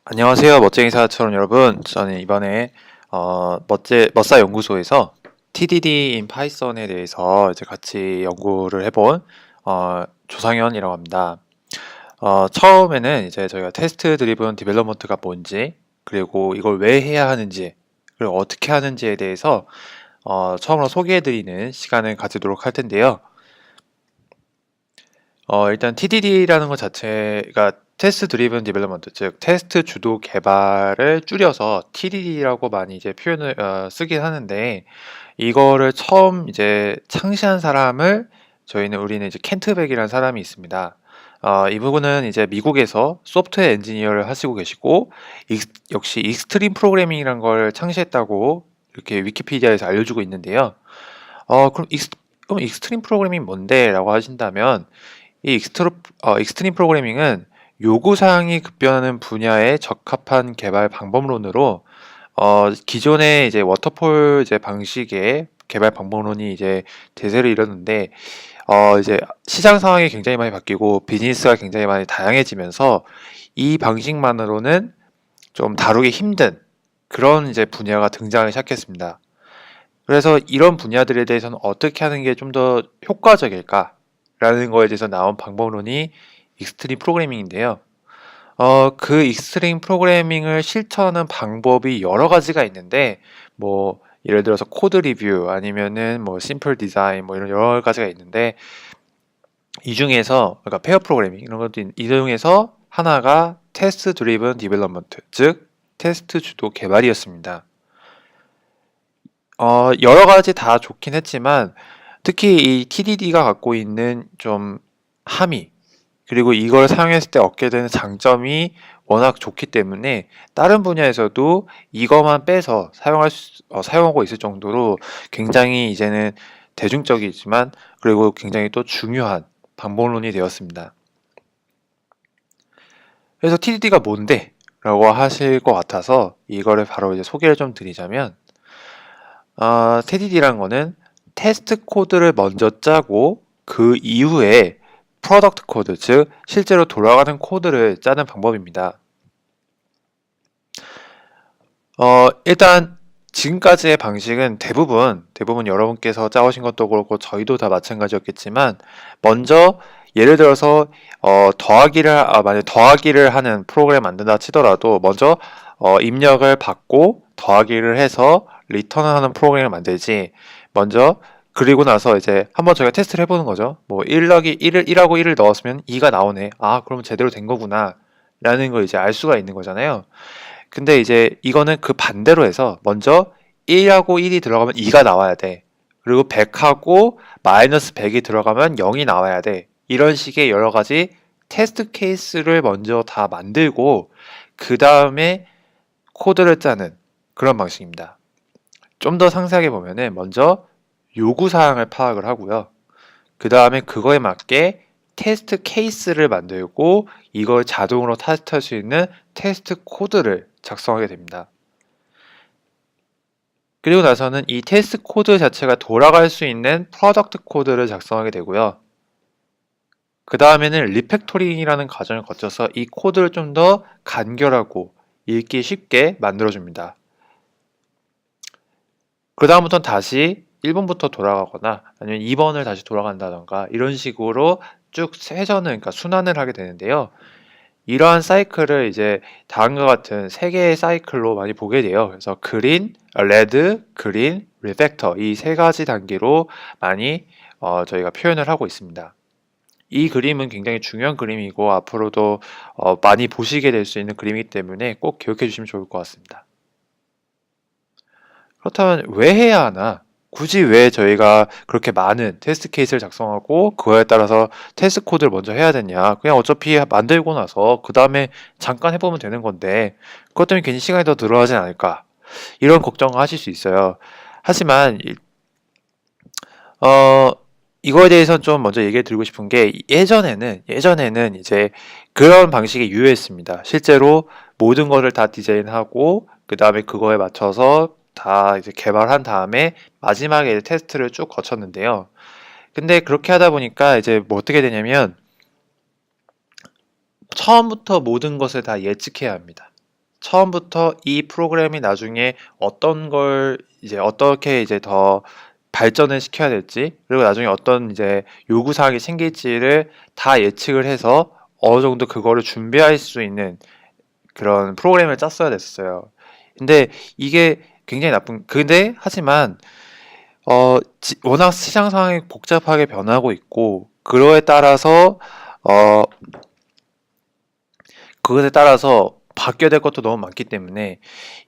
안녕하세요, 멋쟁이사처럼 여러분. 저는 이번에 멋사 연구소에서 TDD in Python에 대해서 이제 같이 연구를 해본 조상현이라고 합니다. 처음에는 이제 저희가 테스트 드리븐 디벨롭먼트가 뭔지, 그리고 이걸 왜 해야 하는지, 그리고 어떻게 하는지에 대해서 처음으로 소개해드리는 시간을 가지도록 할 텐데요. 일단 TDD라는 것 자체가 테스트 드리븐 디벨롭먼트, 즉 테스트 주도 개발을 줄여서 TDD라고 많이 이제 표현을 쓰긴 하는데, 이거를 처음 이제 창시한 사람을 우리는 이제 켄트백이라는 사람이 있습니다. 이 부분은 이제 미국에서 소프트웨어 엔지니어를 하시고 계시고, 역시 익스트림 프로그래밍이라는 걸 창시했다고 이렇게 위키피디아에서 알려주고 있는데요. 그럼 익스트림 프로그래밍이 뭔데? 라고 하신다면, 익스트림 프로그래밍은 요구사항이 급변하는 분야에 적합한 개발 방법론으로, 기존의 이제 워터폴 이제 방식의 개발 방법론이 이제 대세를 이뤘는데, 이제 시장 상황이 굉장히 많이 바뀌고 비즈니스가 굉장히 많이 다양해지면서 이 방식만으로는 좀 다루기 힘든 그런 이제 분야가 등장하기 시작했습니다. 그래서 이런 분야들에 대해서는 어떻게 하는 게 좀 더 효과적일까라는 거에 대해서 나온 방법론이 익스트림 프로그래밍인데요. 그 익스트림 프로그래밍을 실천하는 방법이 여러 가지가 있는데, 뭐 예를 들어서 코드 리뷰 아니면은 뭐 심플 디자인 뭐 이런 여러 가지가 있는데, 이 중에서 그러니까 페어 프로그래밍 이런 것도 이 중에서 하나가 테스트 드리븐 디벨롭먼트, 즉 테스트 주도 개발이었습니다. 여러 가지 다 좋긴 했지만 특히 이 TDD가 갖고 있는 좀 함의, 그리고 이걸 사용했을 때 얻게 되는 장점이 워낙 좋기 때문에 다른 분야에서도 이것만 빼서 사용하고 있을 정도로 굉장히 이제는 대중적이지만 그리고 굉장히 또 중요한 방법론이 되었습니다. 그래서 TDD가 뭔데? 라고 하실 것 같아서 이거를 바로 이제 소개를 좀 드리자면, TDD라는 거는 테스트 코드를 먼저 짜고 그 이후에 프로덕트 코드, 즉 실제로 돌아가는 코드를 짜는 방법입니다. 일단 지금까지의 방식은 대부분 여러분께서 짜오신 것도 그렇고 저희도 다 마찬가지였겠지만, 먼저 예를 들어서 만약 더하기를 하는 프로그램 만든다 치더라도 먼저 입력을 받고 더하기를 해서 리턴을 하는 프로그램을 만들지, 먼저 그리고 나서 이제 한번 저희가 테스트를 해보는 거죠. 뭐 1하고 1을 넣었으면 2가 나오네. 아, 그러면 제대로 된 거구나 라는 걸 이제 알 수가 있는 거잖아요. 근데 이제 이거는 그 반대로 해서 먼저 1하고 1이 들어가면 2가 나와야 돼. 그리고 100하고 마이너스 100이 들어가면 0이 나와야 돼. 이런 식의 여러 가지 테스트 케이스를 먼저 다 만들고 그 다음에 코드를 짜는 그런 방식입니다. 좀 더 상세하게 보면은 먼저 요구사항을 파악을 하고요. 그 다음에 그거에 맞게 테스트 케이스를 만들고 이걸 자동으로 테스트할 수 있는 테스트 코드를 작성하게 됩니다. 그리고 나서는 이 테스트 코드 자체가 돌아갈 수 있는 프로덕트 코드를 작성하게 되고요. 그 다음에는 리팩토링이라는 과정을 거쳐서 이 코드를 좀 더 간결하고 읽기 쉽게 만들어줍니다. 그 다음부터는 다시 1번부터 돌아가거나 아니면 2번을 다시 돌아간다던가 이런 식으로 쭉 회전을, 그러니까 순환을 하게 되는데요. 이러한 사이클을 이제 다음과 같은 세 개의 사이클로 많이 보게 돼요. 그래서 그린, 레드, 그린, 리팩터 이 세 가지 단계로 많이 저희가 표현을 하고 있습니다. 이 그림은 굉장히 중요한 그림이고 앞으로도 많이 보시게 될 수 있는 그림이기 때문에 꼭 기억해 주시면 좋을 것 같습니다. 그렇다면 왜 해야 하나? 굳이 왜 저희가 그렇게 많은 테스트 케이스를 작성하고 그거에 따라서 테스트 코드를 먼저 해야 되냐? 그냥 어차피 만들고 나서 그 다음에 잠깐 해보면 되는 건데 그것 때문에 괜히 시간이 더 늘어나진 않을까? 이런 걱정을 하실 수 있어요. 하지만 어, 이거에 대해서 좀 먼저 얘기해 드리고 싶은 게, 예전에는 이제 그런 방식이 유효했습니다. 실제로 모든 것을 다 디자인하고 그 다음에 그거에 맞춰서 다 이제 개발한 다음에 마지막에 이제 테스트를 쭉 거쳤는데요. 근데 그렇게 하다 보니까 이제 뭐 어떻게 되냐면 처음부터 모든 것을 다 예측해야 합니다. 처음부터 이 프로그램이 나중에 어떤 걸 이제 어떻게 이제 더 발전을 시켜야 될지, 그리고 나중에 어떤 이제 요구사항이 생길지를 다 예측을 해서 어느 정도 그거를 준비할 수 있는 그런 프로그램을 짰어야 됐어요. 근데 이게 굉장히 근데 하지만 워낙 시장 상황이 복잡하게 변하고 있고, 어, 그것에 따라서 바뀌어야 될 것도 너무 많기 때문에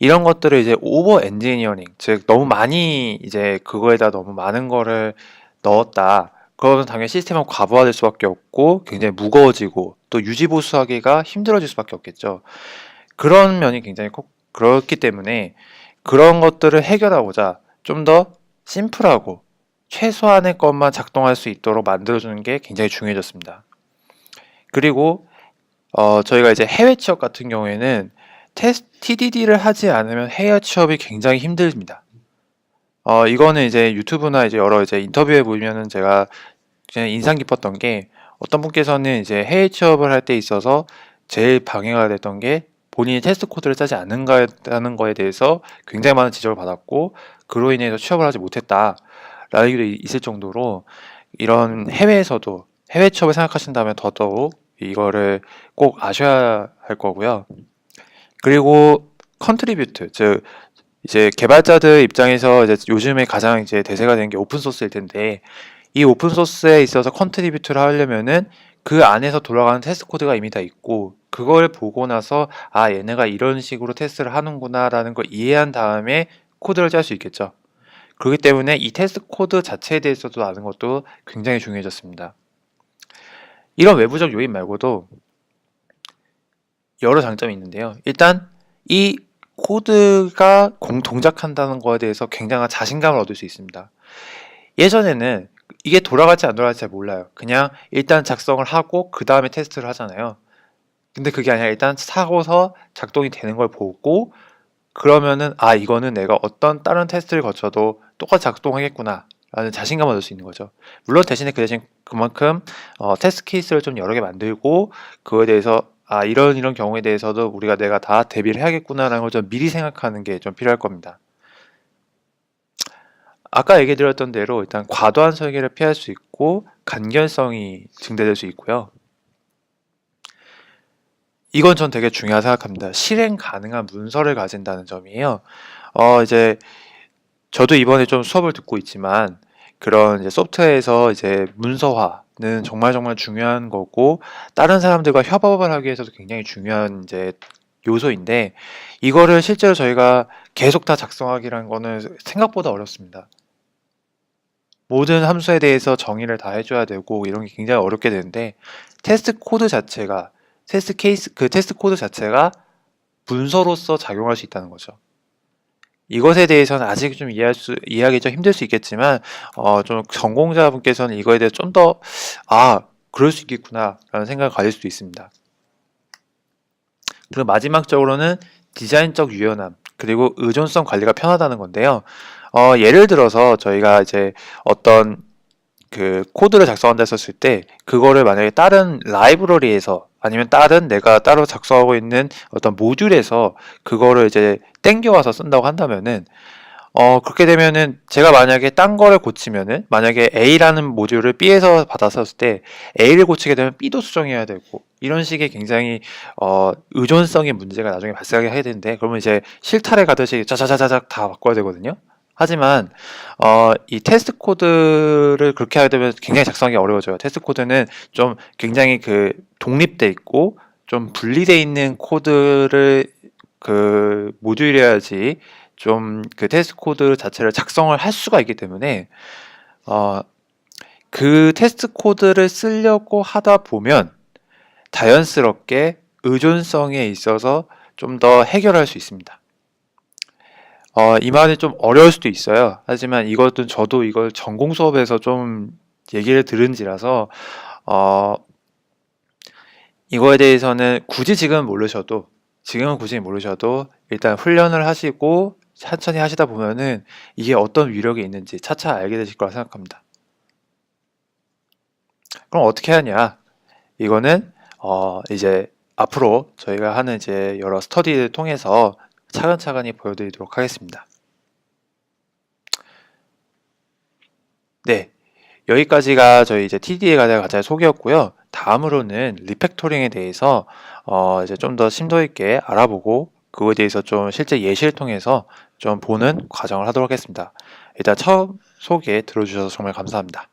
이런 것들을 이제 오버 엔지니어링, 즉 너무 많이 이제 그거에다 너무 많은 거를 넣었다. 그러면 당연히 시스템은 과부하될 수밖에 없고 굉장히 무거워지고 또 유지 보수하기가 힘들어질 수밖에 없겠죠. 그런 면이 굉장히 그렇기 때문에 그런 것들을 해결하고자 좀 더 심플하고 최소한의 것만 작동할 수 있도록 만들어주는 게 굉장히 중요해졌습니다. 그리고 저희가 이제 해외 취업 같은 경우에는 TDD를 하지 않으면 해외 취업이 굉장히 힘듭니다. 이거는 이제 유튜브나 이제 여러 이제 인터뷰에 보면은 제가 그냥 인상 깊었던 게, 어떤 분께서는 이제 해외 취업을 할 때 있어서 제일 방해가 됐던 게 본인이 테스트 코드를 짜지 않는다는 거에 대해서 굉장히 많은 지적을 받았고, 그로 인해서 취업을 하지 못했다라는 얘기도 있을 정도로, 이런 해외에서도 해외 취업을 생각하신다면 더더욱 이거를 꼭 아셔야 할 거고요. 그리고 컨트리뷰트, 즉 이제 개발자들 입장에서 이제 요즘에 가장 이제 대세가 되는 게 오픈 소스일 텐데, 이 오픈 소스에 있어서 컨트리뷰트를 하려면은 그 안에서 돌아가는 테스트 코드가 이미 다 있고, 그걸 보고 나서 아, 얘네가 이런 식으로 테스트를 하는구나라는 걸 이해한 다음에 코드를 짤 수 있겠죠. 그렇기 때문에 이 테스트 코드 자체에 대해서도 아는 것도 굉장히 중요해졌습니다. 이런 외부적 요인 말고도 여러 장점이 있는데요. 일단 이 코드가 동작한다는 거에 대해서 굉장한 자신감을 얻을 수 있습니다. 예전에는 이게 돌아갈지 안 돌아갈지 잘 몰라요. 그냥 일단 작성을 하고 그 다음에 테스트를 하잖아요. 근데 그게 아니라 일단 사고서 작동이 되는 걸 보고, 그러면은 아, 이거는 내가 어떤 다른 테스트를 거쳐도 똑같이 작동하겠구나 라는 자신감을 얻을 수 있는 거죠. 물론 대신에 그 대신 그만큼 테스트 케이스를 좀 여러 개 만들고, 그거에 대해서 아, 이런 경우에 대해서도 내가 다 대비를 해야겠구나라는 걸 좀 미리 생각하는 게 좀 필요할 겁니다. 아까 얘기 드렸던 대로 일단 과도한 설계를 피할 수 있고 간결성이 증대될 수 있고요. 이건 전 되게 중요하다 생각합니다. 실행 가능한 문서를 가진다는 점이에요. 이제 저도 이번에 좀 수업을 듣고 있지만, 그런 이제 소프트웨어에서 이제 문서화는 정말 정말 중요한 거고, 다른 사람들과 협업을 하기 위해서도 굉장히 중요한 이제 요소인데, 이거를 실제로 저희가 계속 다 작성하기라는 거는 생각보다 어렵습니다. 모든 함수에 대해서 정의를 다 해줘야 되고 이런 게 굉장히 어렵게 되는데, 테스트 코드 자체가 문서로서 작용할 수 있다는 거죠. 이것에 대해서는 아직 좀 이해하기 좀 힘들 수 있겠지만, 좀 전공자분께서는 이거에 대해서 좀 더, 아, 그럴 수 있겠구나, 라는 생각을 가질 수도 있습니다. 그리고 마지막적으로는 디자인적 유연함, 그리고 의존성 관리가 편하다는 건데요. 예를 들어서 저희가 이제 어떤 그 코드를 작성한다 했었을 때, 그거를 만약에 다른 라이브러리에서 아니면 다른 내가 따로 작성하고 있는 어떤 모듈에서 그거를 이제 땡겨와서 쓴다고 한다면은, 그렇게 되면은 제가 만약에 딴 거를 고치면은, 만약에 A라는 모듈을 B에서 받았었을 때 A를 고치게 되면 B도 수정해야 되고, 이런 식의 굉장히 의존성의 문제가 나중에 발생하게 해야 되는데, 그러면 이제 실타래 가듯이 짜자자자작 다 바꿔야 되거든요. 하지만 이 테스트 코드를 그렇게 하게 되면 굉장히 작성하기 어려워져요. 테스트 코드는 좀 굉장히 그 독립돼 있고 좀 분리돼 있는 코드를 그 모듈이어야지 좀 그 테스트 코드 자체를 작성을 할 수가 있기 때문에, 어, 그 테스트 코드를 쓰려고 하다 보면 자연스럽게 의존성에 있어서 좀 더 해결할 수 있습니다. 이 말이 좀 어려울 수도 있어요. 하지만 이것도 저도 이걸 전공 수업에서 좀 얘기를 들은지라서, 어, 이거에 대해서는 지금은 굳이 모르셔도 일단 훈련을 하시고 천천히 하시다 보면은 이게 어떤 위력이 있는지 차차 알게 되실 거라 생각합니다. 그럼 어떻게 하냐? 이거는 이제 앞으로 저희가 하는 이제 여러 스터디를 통해서 차근차근히 보여드리도록 하겠습니다. 네, 여기까지가 저희 이제 TD에 관한 간단한 소개였고요. 다음으로는 리팩토링에 대해서 이제 좀 더 심도 있게 알아보고 그거에 대해서 좀 실제 예시를 통해서 좀 보는 과정을 하도록 하겠습니다. 일단 처음 소개 들어주셔서 정말 감사합니다.